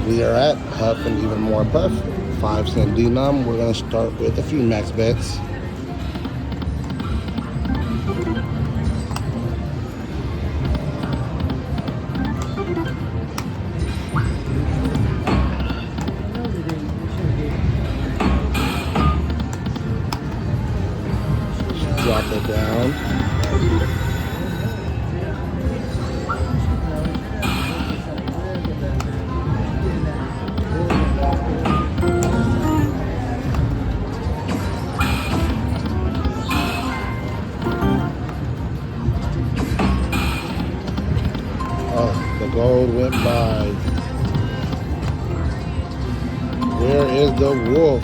We are at Huff and even more Puff. 5 cent denom. We're gonna start with a few max bets. Drop it down. Oh, the gold went by. Where is the wolf?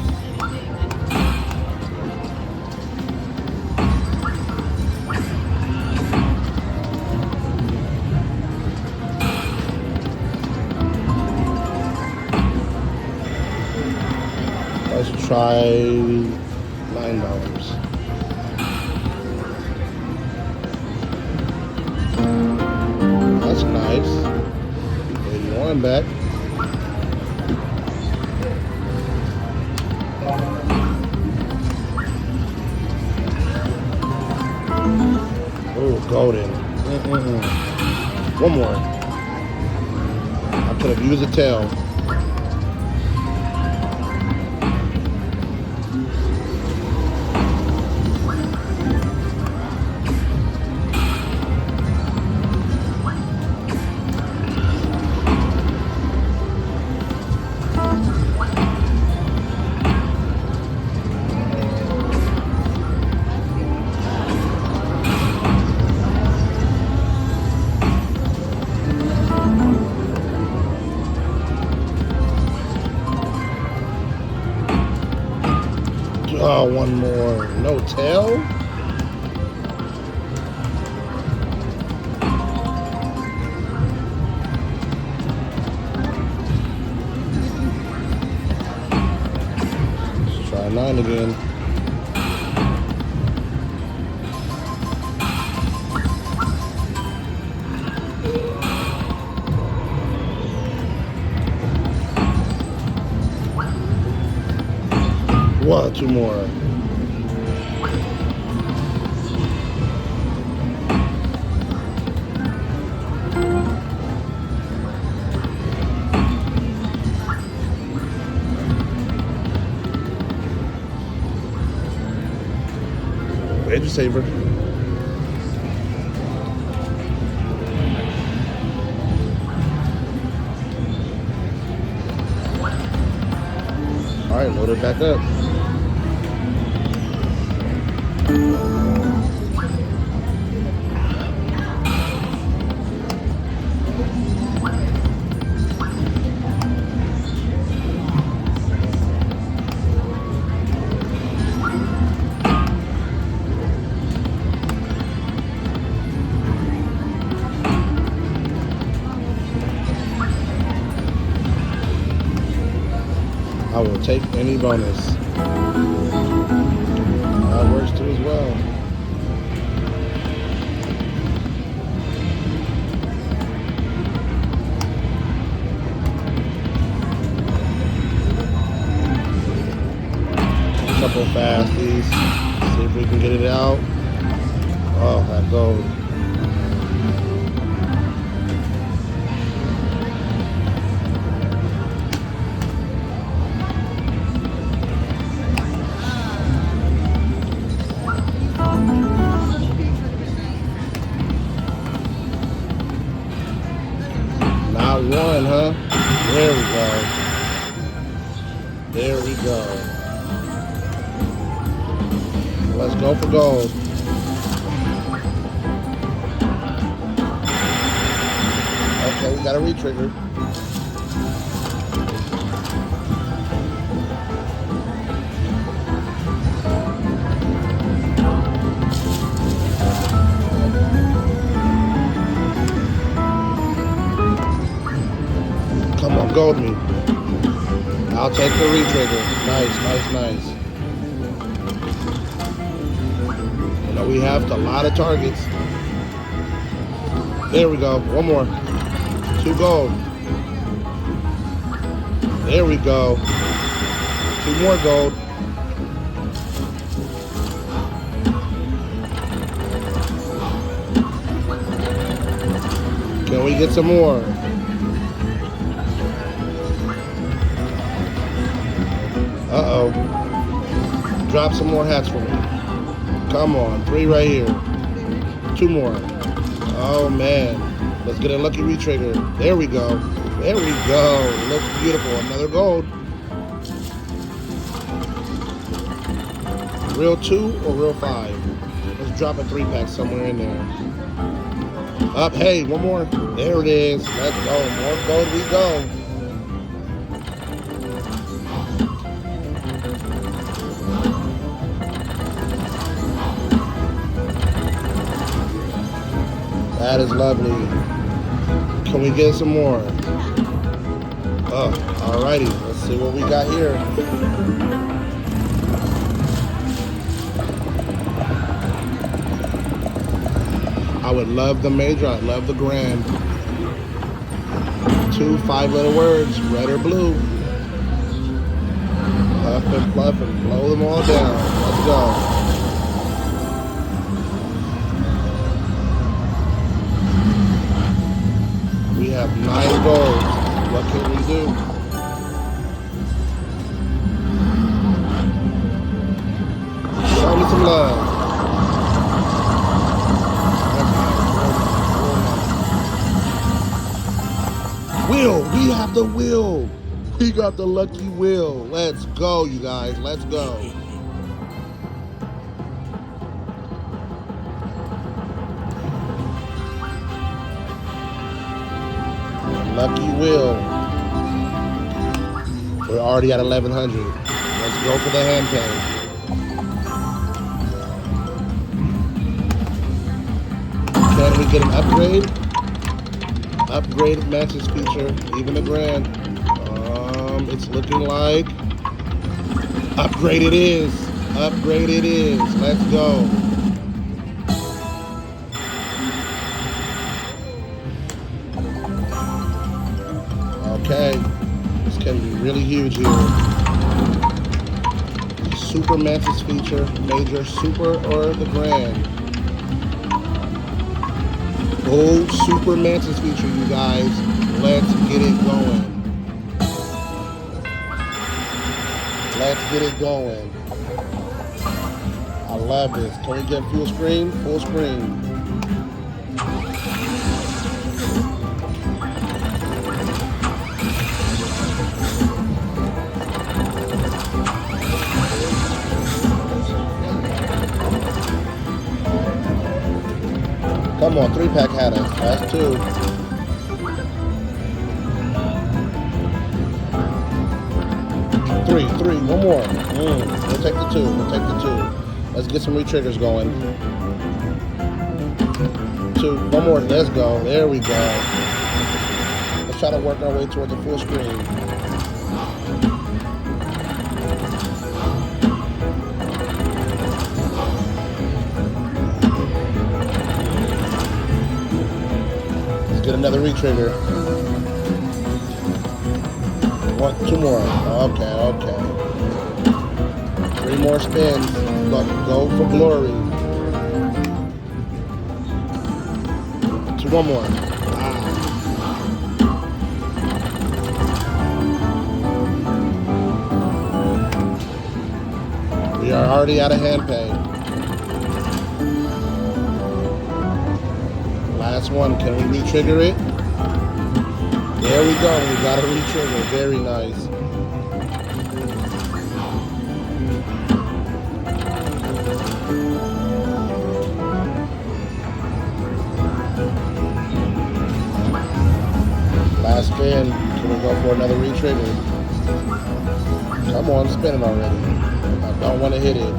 Let's try $9. That's nice. 81 back. Oh, golden. One more. I could have used a tail. Oh, one more. No tail? Let's try 9 again. One, two more. Edge saver. All right, load it back up. I will take any bonus. That works too as well. A couple fasties. See if we can get it out. Oh, that gold. One, huh? There we go. There we go. Let's go for gold. Okay, we got a re-trigger. Come on, gold me. I'll take the re-trigger. Nice. You know, we have a lot of targets. There we go. One more. 2 gold. There we go. 2 more gold. Can we get some more? Uh-oh. Drop some more hats for me. Come on, 3 right here. 2 more. Oh man. Let's get a lucky retrigger. There we go. There we go. Looks beautiful. Another gold. Real 2 or real 5? Let's drop a 3-pack somewhere in there. Up, hey, one more. There it is. Let's go. More gold we go. That is lovely. Can we get some more? Oh, alrighty. Let's see what we got here. I would love the major. I'd love the grand. 2 5-letter words, red or blue. Huff and fluff and blow them all down. Let's go. We have 9 golds. What can we do? Show me some love. Wheel. We have the wheel. We got the lucky wheel. Let's go, you guys. Let's go. Lucky wheel. We're already at 1100. Let's go for the hand pay. Can we get an upgrade? Upgrade matches feature, even a grand. It's looking like upgrade it is. Upgrade it is. Let's go. Okay, this can be really huge here. Super Mantis feature, major, super, or the grand. Oh, Super Mantis feature, you guys. Let's get it going. Let's get it going. I love this. Can we get full screen? Full screen. Come on, 3-pack had us. That's 2. Three, one more. We'll take the 2. We'll take the 2. Let's get some re-triggers going. 2, one more. Let's go. There we go. Let's try to work our way toward the full screen. Get another re-trigger. 2 more. Okay. 3 more spins. Go for glory. 1 more. We are already out of hand pay. Last one. Can we re-trigger it? There we go. We got a re-trigger. Very nice. Last spin. Can we go for another re-trigger? Come on, spin it already. I don't want to hit it.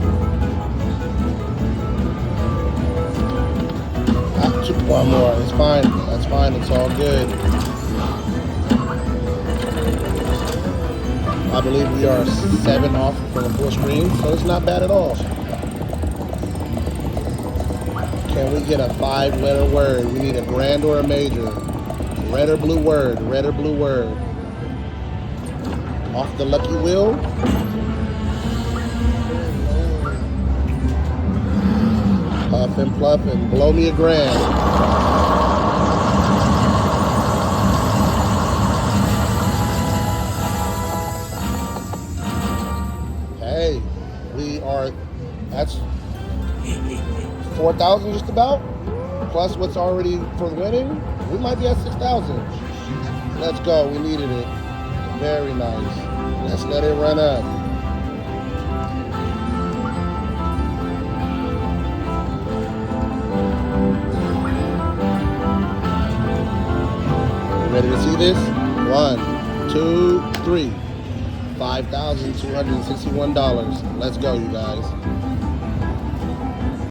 1 more. It's fine. That's fine. It's all good. I believe we are 7 off from the full screen, so it's not bad at all. Can we get a 5-letter word? We need a grand or a major. Red or blue word. Red or blue word. Off the lucky wheel. Huff and Pluff and blow me a grand. Hey, that's 4,000 just about, plus what's already for winning. We might be at 6,000. Let's go, we needed it. Very nice. Let's let it run up. Ready to see this? 1, 2, 3. $5,261. Let's go, you guys.